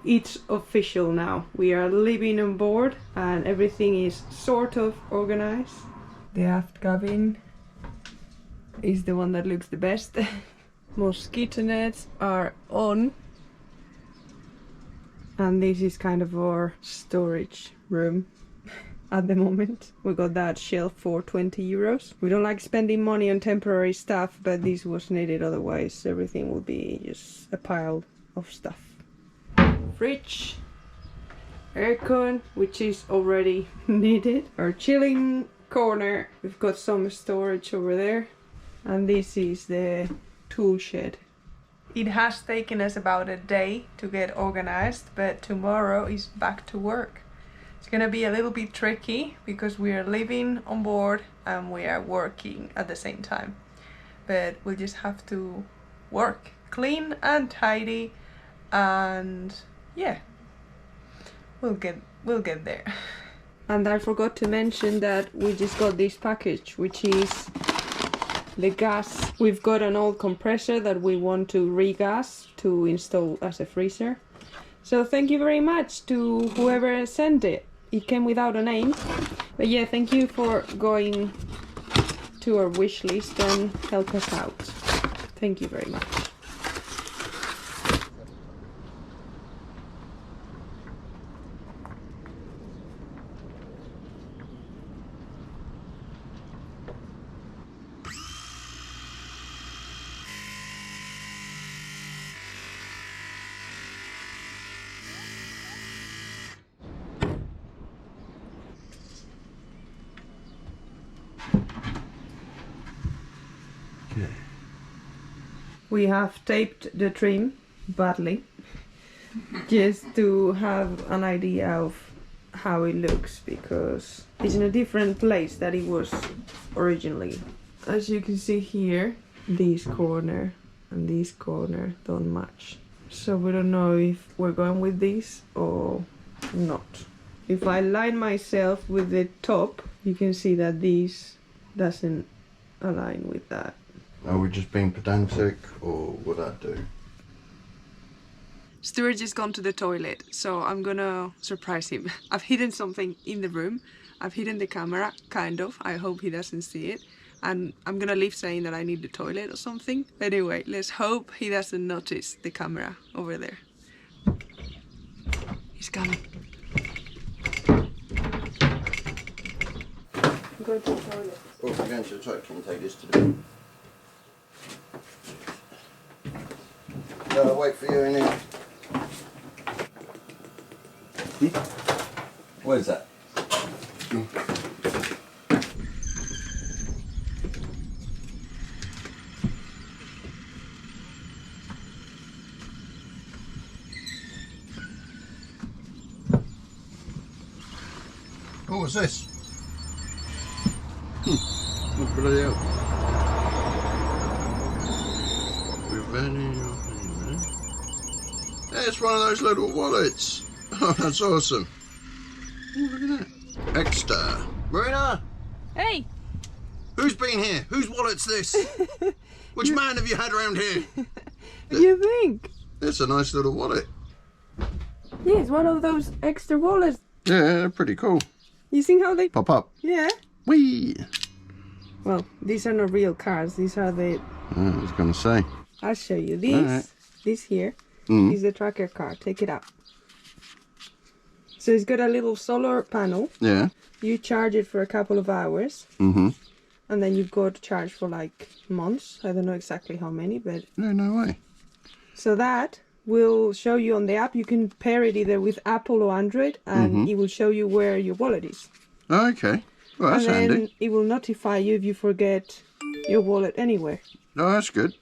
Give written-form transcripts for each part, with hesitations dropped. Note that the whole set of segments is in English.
It's official now. We are living on board and everything is sort of organized. The aft cabin is the one that looks the best. Mosquito nets are on. And this is kind of our storage room at the moment. We got that shelf for 20 euros. We don't like spending money on temporary stuff, but this was needed, otherwise everything would be just a pile of stuff. Fridge, aircon, which is already needed. Our chilling corner, we've got some storage over there. And this is the tool shed. It has taken us about a day to get organized, but tomorrow is back to work. It's gonna be a little bit tricky because we are living on board and we are working at the same time. But we'll just have to work, clean and tidy, and yeah, we'll get there. And I forgot to mention that we just got this package, which is the gas. We've got an old compressor that we want to regas to install as a freezer. So thank you very much to whoever sent it. It came without a name. But yeah, thank you for going to our wish list and help us out. Thank you very much. We have taped the trim badly just to have an idea of how it looks, because it's in a different place that it was originally. As you can see here, this corner and this corner don't match. So we don't know if we're going with this or not. If I line myself with the top, you can see that this doesn't align with that. Are we just being pedantic, or would that do? Stuart just gone to the toilet, so I'm gonna surprise him. I've hidden something in the room. I've hidden the camera, kind of. I hope he doesn't see it. And I'm gonna leave saying that I need the toilet or something. Anyway, let's hope he doesn't notice the camera over there. He's coming. Go to the toilet. Oh, we're going to the toilet. Can you take this to the bin? No, I'll wait for you in here. What is that? What was this? Oh, bloody hell. It's one of those little wallets. Oh, that's awesome. Oh, look at that. Extra. Marina! Hey! Who's been here? Whose wallet's this? Which man have you had around here? You think? It's a nice little wallet. Yeah, it's one of those extra wallets. Yeah, they're pretty cool. You see how they pop up? Yeah. Whee! Well, these are not real cards. These are the... I was going to say. I'll show you. These, right. This here is the tracker card. Take it out. So it's got a little solar panel. Yeah. You charge it for a couple of hours. Mm-hmm. And then you've got to charge for like months. I don't know exactly how many, but... No way. So that will show you on the app. You can pair it either with Apple or Android, and it will show you where your wallet is. Oh, okay. Well, that's and then handy. It will notify you if you forget your wallet anywhere. Oh, that's good.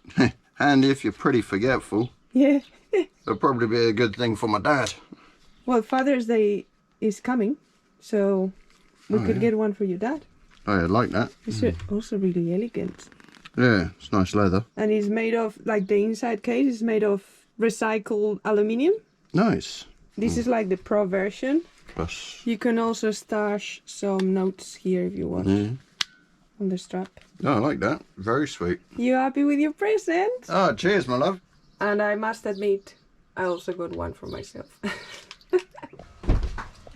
Handy if you're pretty forgetful. Yeah. That'll probably be a good thing for my dad. Well, Father's Day is coming, so we could get one for your dad. Oh, I like that. It's also really elegant. Yeah, it's nice leather. And it's made of, like the inside case is made of recycled aluminium. Nice. This is like the pro version. Plus. You can also stash some notes here if you want. On the strap. Oh, I like that. Very sweet. You happy with your present? Oh, cheers, my love. And I must admit, I also got one for myself.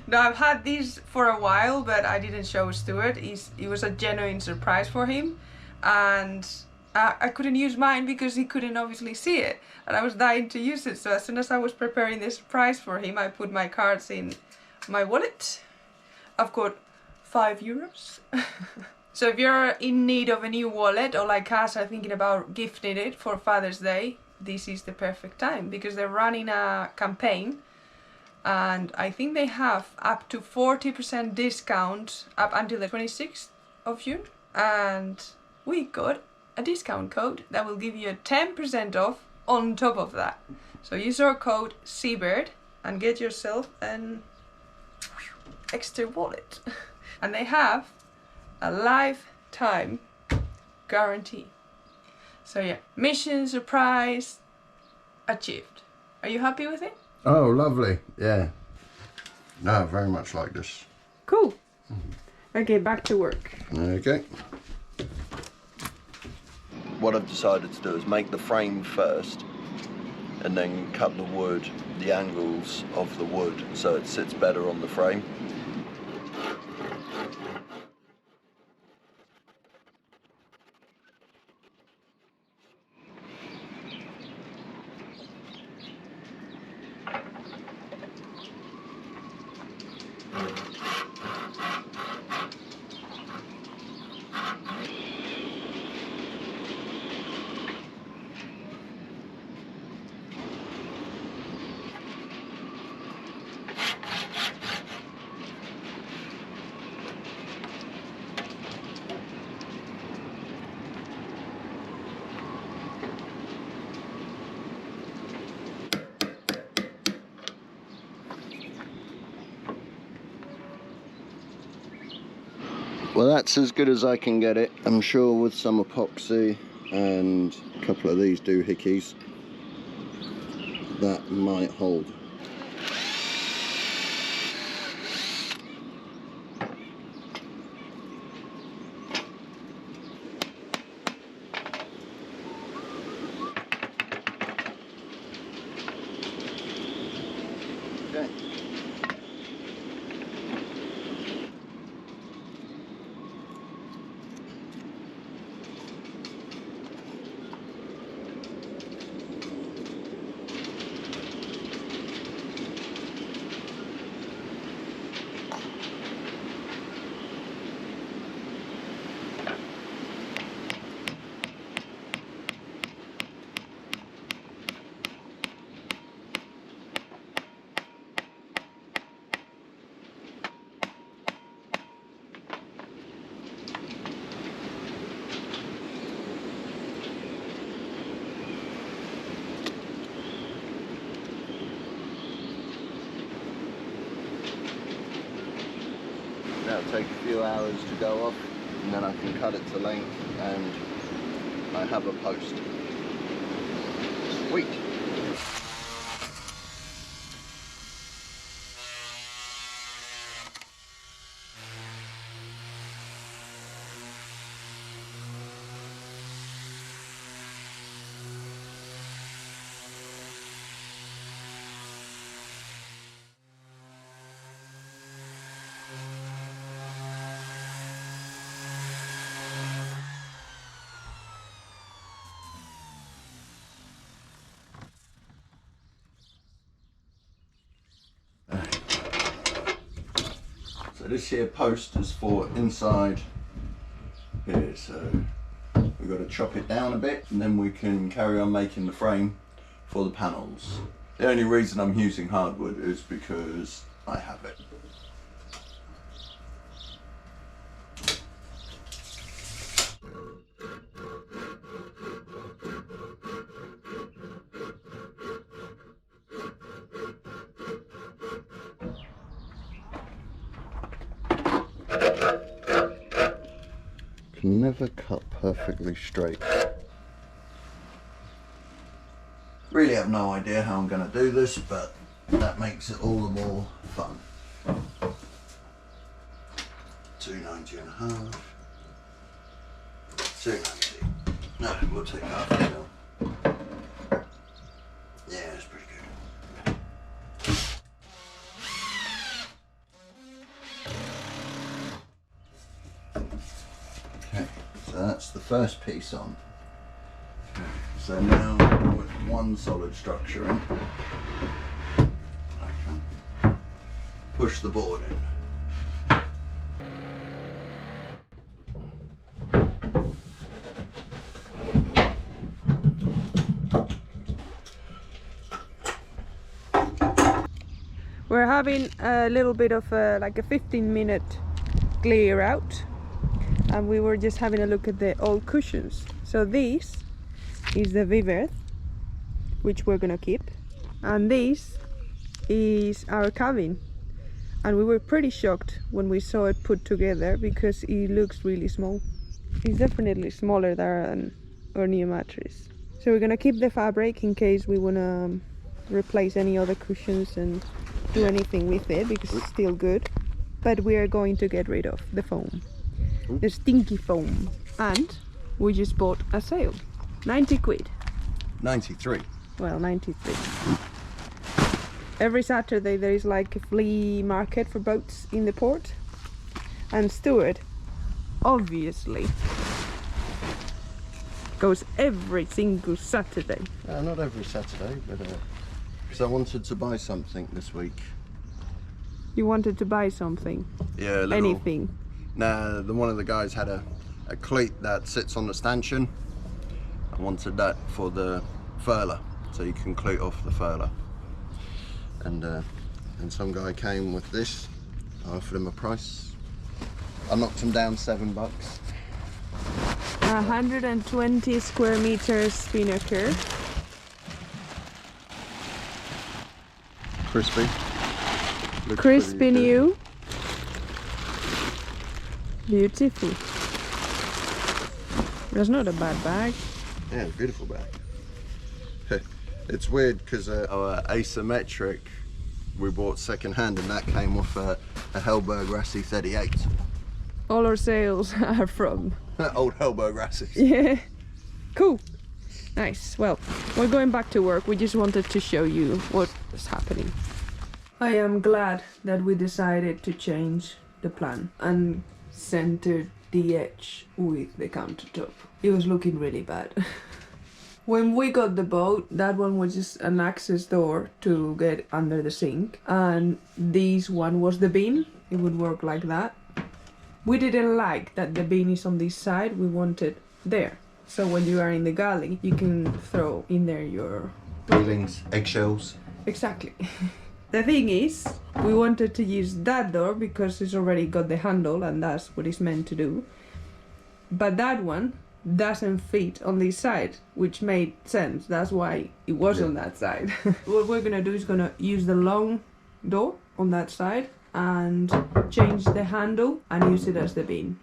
No, I've had these for a while, but I didn't show Stuart. It was a genuine surprise for him, and I couldn't use mine because he couldn't obviously see it, and I was dying to use it. So as soon as I was preparing this surprise for him, I put my cards in my wallet. I've got €5. So if you're in need of a new wallet, or like us are thinking about gifting it for Father's Day, this is the perfect time, because they're running a campaign. And I think they have up to 40% discount up until the 26th of June. And we got a discount code that will give you 10% off on top of that. So use our code Seabird and get yourself an extra wallet. And they have a lifetime guarantee. So yeah, mission surprise achieved. Are you happy with it? Oh, lovely. Yeah. No, very much like this. Cool. Okay, back to work. Okay. What I've decided to do is make the frame first and then cut the wood, the angles of the wood, so it sits better on the frame. Well, that's as good as I can get it. I'm sure with some epoxy and a couple of these doohickeys, that might hold. Okay. That'll take a few hours to go off, and then I can cut it to length and I have a post. Sweet. So this here post is for inside here, so we've got to chop it down a bit and then we can carry on making the frame for the panels. The only reason I'm using hardwood is because I have it. Can never cut perfectly straight. Really have no idea how I'm going to do this, but that makes it all the more fun. 290 and a half. 290. No, we'll take half a mil. Yeah, that's pretty good. that's the first piece on. So now with one solid structure in, I can push the board in. We're having a little bit of like a 15-minute clear out, and we were just having a look at the old cushions. So this is the Viver, which we're gonna keep, and this is our cabin, and we were pretty shocked when we saw it put together because it looks really small. It's definitely smaller than our new mattress. So we're gonna keep the fabric in case we wanna replace any other cushions and do anything with it, because it's still good. But we are going to get rid of the foam, the stinky foam. And we just bought a sail, 90 quid. 93. Well, 93. Every Saturday there is like a flea market for boats in the port, and Stuart obviously goes every single Saturday. Not every Saturday, but because I wanted to buy something this week. You wanted to buy something? Yeah, Anything? Nah, one of the guys had a cleat that sits on the stanchion. I wanted that for the furler, so you can cleat off the furler. And some guy came with this. I offered him a price. I knocked him down $7. 120 square meters spinnaker. Crispy. Looks Crispy pretty good. new. Beautiful. That's not a bad bag. Yeah, beautiful bag. It's weird because our asymmetric we bought second hand, and that came off a Hellberg Rassi 38. All our sails are from Old Hellberg Rassis. yeah. Cool. Nice. Well, we're going back to work. We just wanted to show you what is happening. I am glad that we decided to change the plan and center the edge with the countertop. It was looking really bad. When we got the boat, that one was just an access door to get under the sink, and this one was the bin. It would work like that. We didn't like that the bin is on this side. We wanted there. So when you are in the galley, you can throw in there your Peelings, eggshells. Exactly. The thing is, we wanted to use that door because it's already got the handle and that's what it's meant to do. But that one doesn't fit on this side, which made sense. That's why it was on that side. What we're gonna do is gonna use the long door on that side and change the handle and use it as the bin.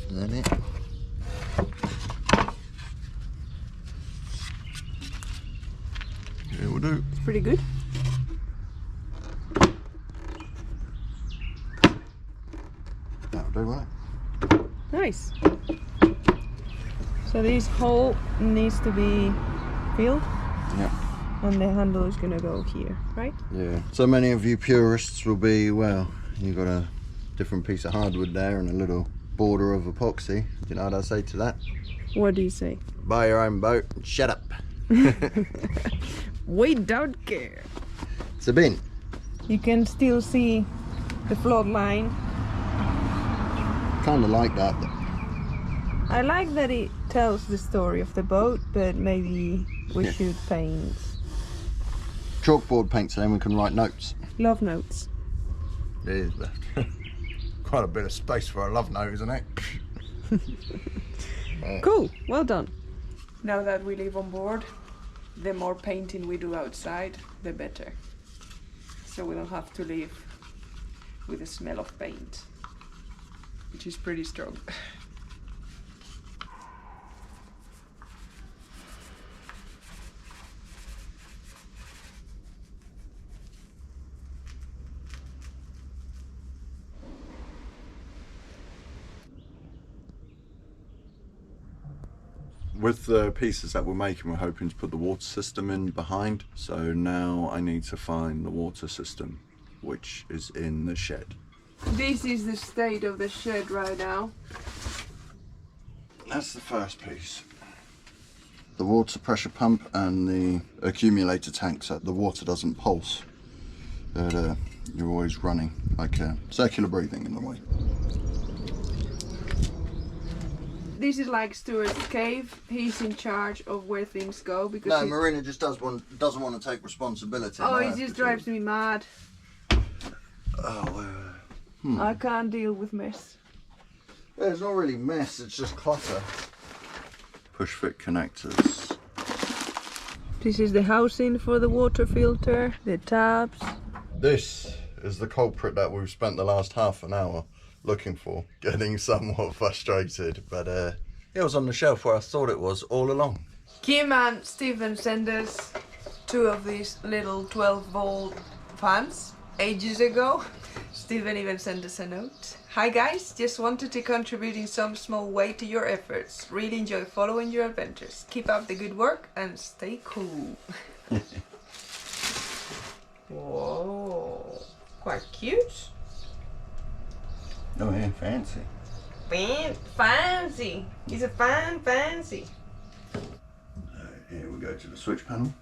Is that it? Yeah, we'll do. It's pretty good. That'll do, won't Nice. So this hole needs to be filled, it? Yeah. and the handle is gonna go here, right? Yeah. So many of you purists will be, well, you got a different piece of hardwood there and a little border of epoxy. Do you know what I say to that? What do you say? Buy your own boat and shut up. We don't care. It's a bin. You can still see the float line. Kind of like that. I like that it tells the story of the boat, but maybe we Yeah. should paint Chalkboard paint, so then we can write notes. love notes. It is, but quite a bit of space for a love note, isn't it? Cool, well done. Now that we live on board, the more painting we do outside, the better. So we don't have to live with the smell of paint, which is pretty strong. With the pieces that we're making, we're hoping to put the water system in behind. So now I need to find the water system, which is in the shed. This is the state of the shed right now. That's the first piece. The water pressure pump and the accumulator tank so the water doesn't pulse. That you're always running, like circular breathing in the way. This is like Stuart's cave. He's in charge of where things go because No, Marina just doesn't want to take responsibility. Oh, it just drives me mad. Oh, I can't deal with mess. yeah, it's not really mess, it's just clutter. Push fit connectors. This is the housing for the water filter, the taps. This is the culprit that we've spent the last half an hour looking for, getting somewhat frustrated, but it was on the shelf where I thought it was all along. Kim and Stephen sent us 2 of these little 12-volt fans ages ago. Stephen even sent us a note. Hi guys, just wanted to contribute in some small way to your efforts. Really enjoy following your adventures. Keep up the good work and stay cool. Whoa, quite cute. Oh yeah, fancy. Fancy. He's a fancy. Here we go to the switch panel.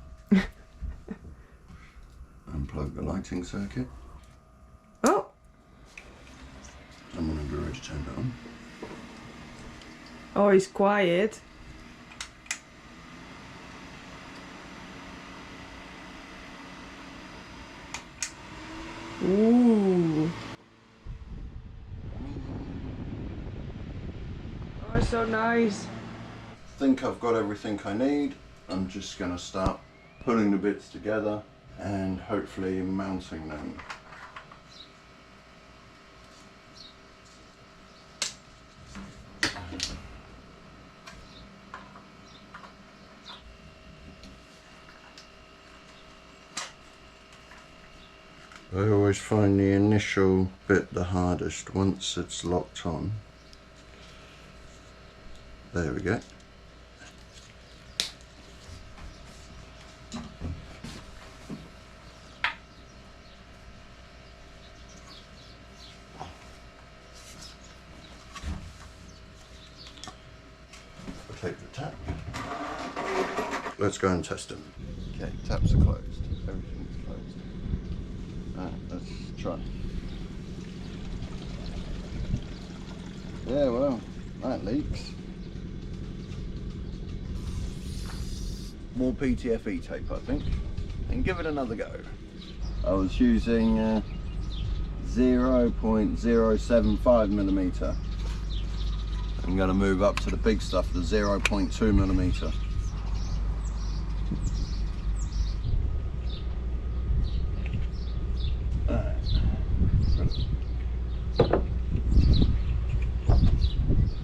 Unplug the lighting circuit. Oh. I'm going to be ready to turn it on. Oh, he's quiet. Ooh. Oh, so nice. I think I've got everything I need. I'm just going to start putting the bits together and hopefully mounting them. I always find the initial bit the hardest once it's locked on. There we go. I'll take the tap. Let's go and test them. Okay, taps are closed. Everything's closed. Let's try. Yeah, well, that leaks. More PTFE tape, I think, and give it another go. I was using 0.075 millimeter. I'm going to move up to the big stuff, the 0.2 millimeter.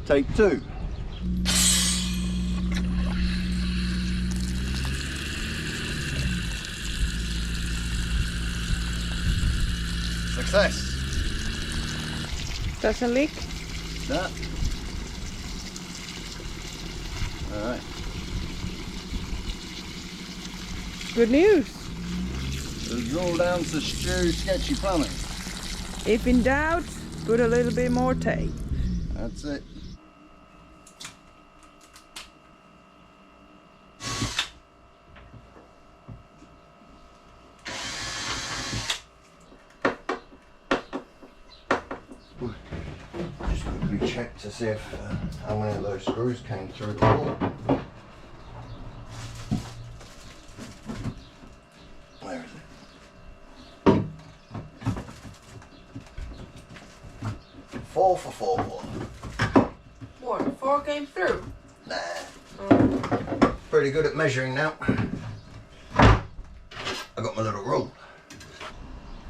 Take 2. Success. Doesn't leak? No. Alright. Good news. It's all down to Stu's sketchy plumbing. If in doubt, put a little bit more tape. That's it. Just quickly check to see if how many of those screws came through the wall. Where is it? 4 for 4. What, 4 came through? Nah. Pretty good at measuring now. I got my little rule.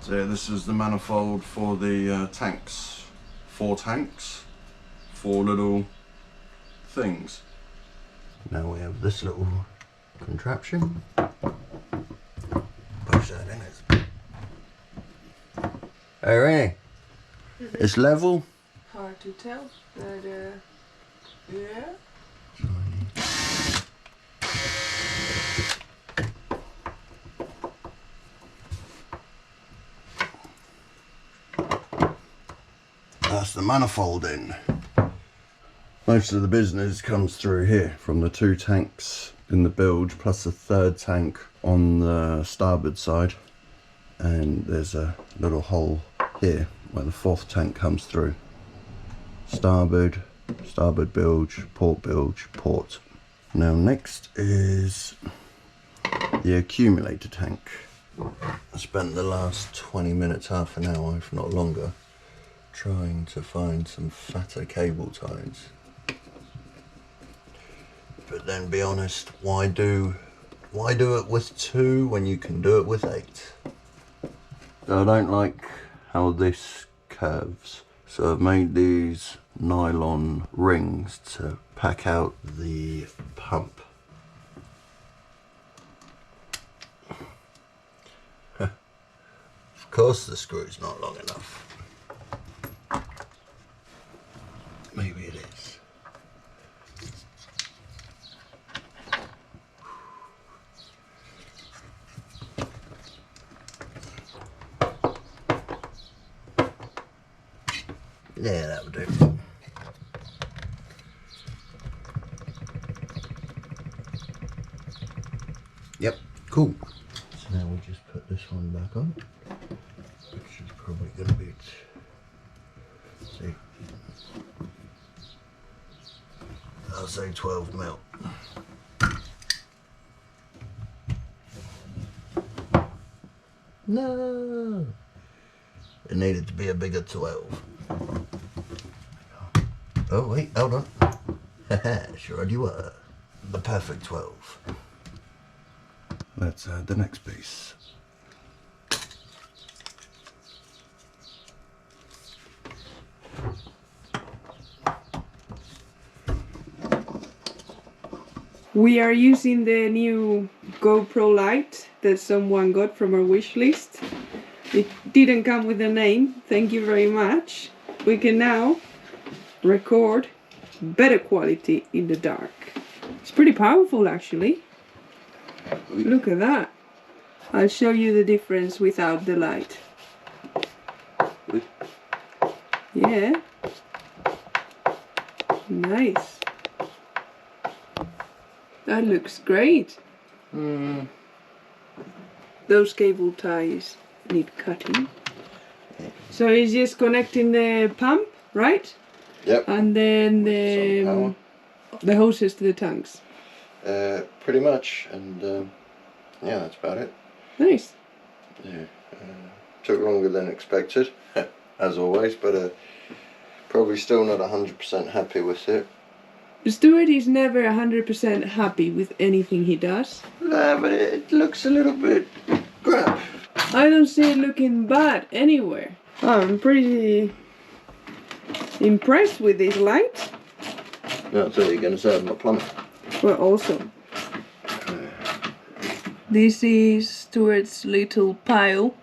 So yeah, this is the manifold for the tanks. 4 tanks, 4 little things. Now we have this little contraption. Push that in it. Alright. It's level. Hard to tell, but yeah. that's the manifold in. Most of the business comes through here from the 2 tanks in the bilge plus the 3rd tank on the starboard side, and there's a little hole here where the 4th tank comes through. Starboard bilge, port. Now next is the accumulator tank. I spent the last 20 minutes, half an hour if not longer, trying to find some fatter cable ties. But then be honest, why do it with 2 when you can do it with 8? So I don't like how this curves, so I've made these nylon rings to pack out the pump. Of course the screw's not long enough. Maybe it is. Yeah, that would do. Yep, cool. So now we'll just put this one back on, which is probably going to be, see, I'll say 12 mil. No, it needed to be a bigger 12. Oh wait, hold on. Haha, sure you were. The perfect 12. Let's add the next piece. We are using the new GoPro light that someone got from our wish list. It didn't come with a name, thank you very much. We can now record better quality in the dark. It's pretty powerful actually. Look at that. I'll show you the difference without the light. Yeah. Nice. That looks great. Those cable ties need cutting. So it's just connecting the pump, right? Yep. And then the hoses to the tanks. Pretty much, and yeah, that's about it. Nice. Yeah, took longer than expected, as always, but probably still not 100% happy with it. Stuart is never 100% happy with anything he does. No, but it looks a little bit crap. I don't see it looking bad anywhere. I'm pretty impressed with this light. That's what you're going to say, I'm not plumbing. Well, also. This is Stuart's little pile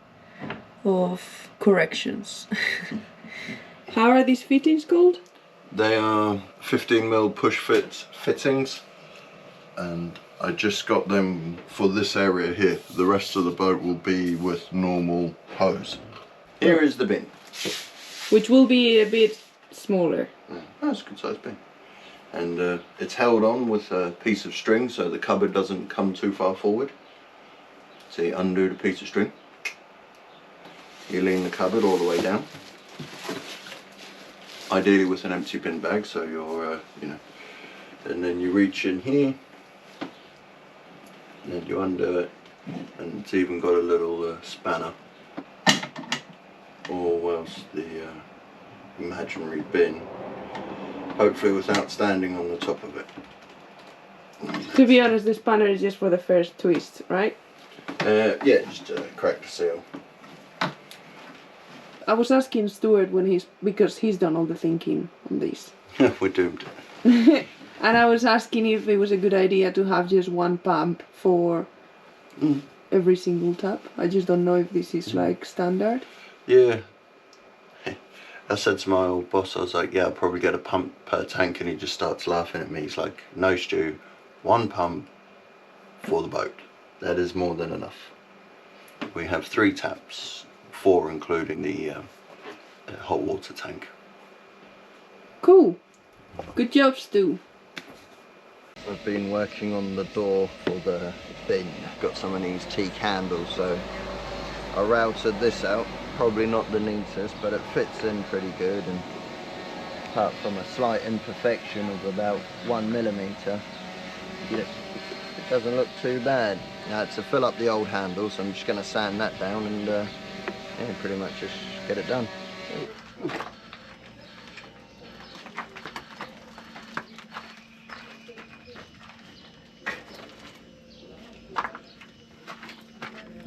of corrections. How are these fittings called? They are 15mm push fit fittings, and I just got them for this area here. The rest of the boat will be with normal hose. Here is the bin. Which will be a bit smaller. Yeah, that's a good size bin. And it's held on with a piece of string so the cupboard doesn't come too far forward. So you undo the piece of string. You lean the cupboard all the way down. Ideally with an empty bin bag, so you're, you know, and then you reach in here, and then you undo it, and it's even got a little spanner, or else the imaginary bin, hopefully without standing on the top of it. To be honest, the spanner is just for the first twist, right? Yeah, just crack the seal. I was asking Stuart because he's done all the thinking on this. We're doomed. And I was asking if it was a good idea to have just one pump for every single tap. I just don't know if this is like standard. Yeah. I said to my old boss, I was like, yeah, I'll probably get a pump per tank, and he just starts laughing at me. He's like, no, Stu, one pump for the boat. That is more than enough. We have 3 taps, 4 including the hot water tank. Cool. Good job, Stu. I've been working on the door for the bin. Got some of these teak handles, so I routed this out. Probably not the neatest, but it fits in pretty good, and apart from a slight imperfection of about 1mm, it doesn't look too bad. Now to fill up the old handles, I'm just going to sand that down and yeah, pretty much just get it done.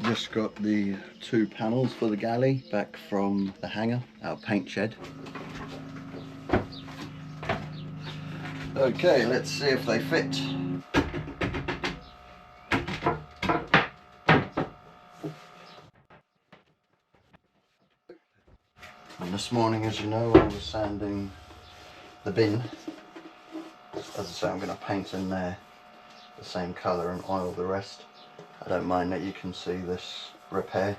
Just got the 2 panels for the galley back from the hangar, our paint shed. Okay, let's see if they fit. And this morning, as you know, I was sanding the bin. As I say, I'm going to paint in there the same colour and oil the rest. I don't mind that you can see this repair,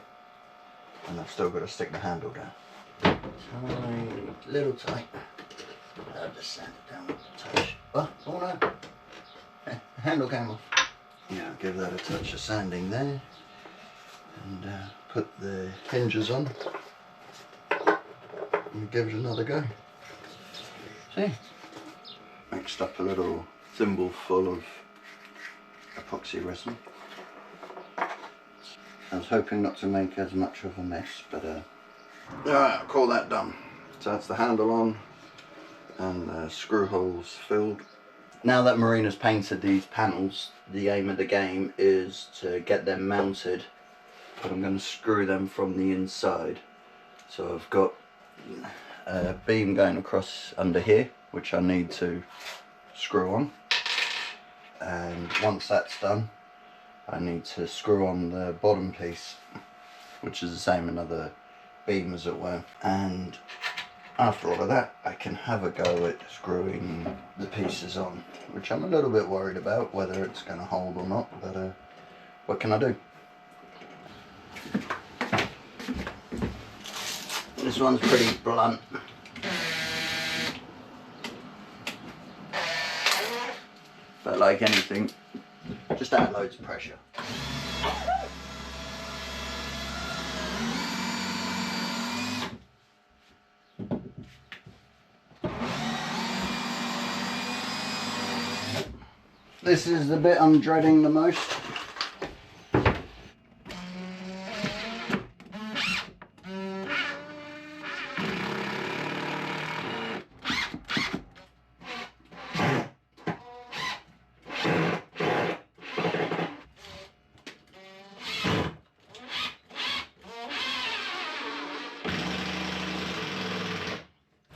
and I've still got to stick the handle down. Tiny, little tight. I'll just sand it down with a touch. Oh no! The handle came off. Yeah, I'll give that a touch of sanding there, and put the hinges on, and give it another go. See? Mixed up a little thimble full of epoxy resin. I was hoping not to make as much of a mess, but I'll call that done. So that's the handle on and the screw holes filled. Now that Marina's painted these panels, the aim of the game is to get them mounted, but I'm going to screw them from the inside. So I've got a beam going across under here, which I need to screw on, and once that's done, I need to screw on the bottom piece, which is the same another beam as it were, and after all of that I can have a go at screwing the pieces on, which I'm a little bit worried about whether it's going to hold or not, but what can I do? This one's pretty blunt. But like anything, just add loads of pressure. This is the bit I'm dreading the most.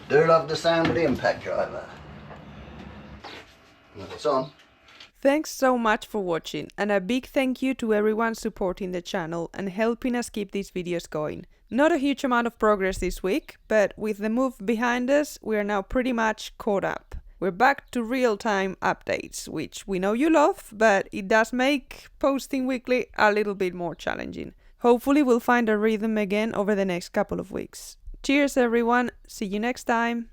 Do love the sound of the impact driver. When it's on. Thanks so much for watching, and a big thank you to everyone supporting the channel and helping us keep these videos going. Not a huge amount of progress this week, but with the move behind us, we are now pretty much caught up. We're back to real-time updates, which we know you love, but it does make posting weekly a little bit more challenging. Hopefully we'll find a rhythm again over the next couple of weeks. Cheers everyone, see you next time!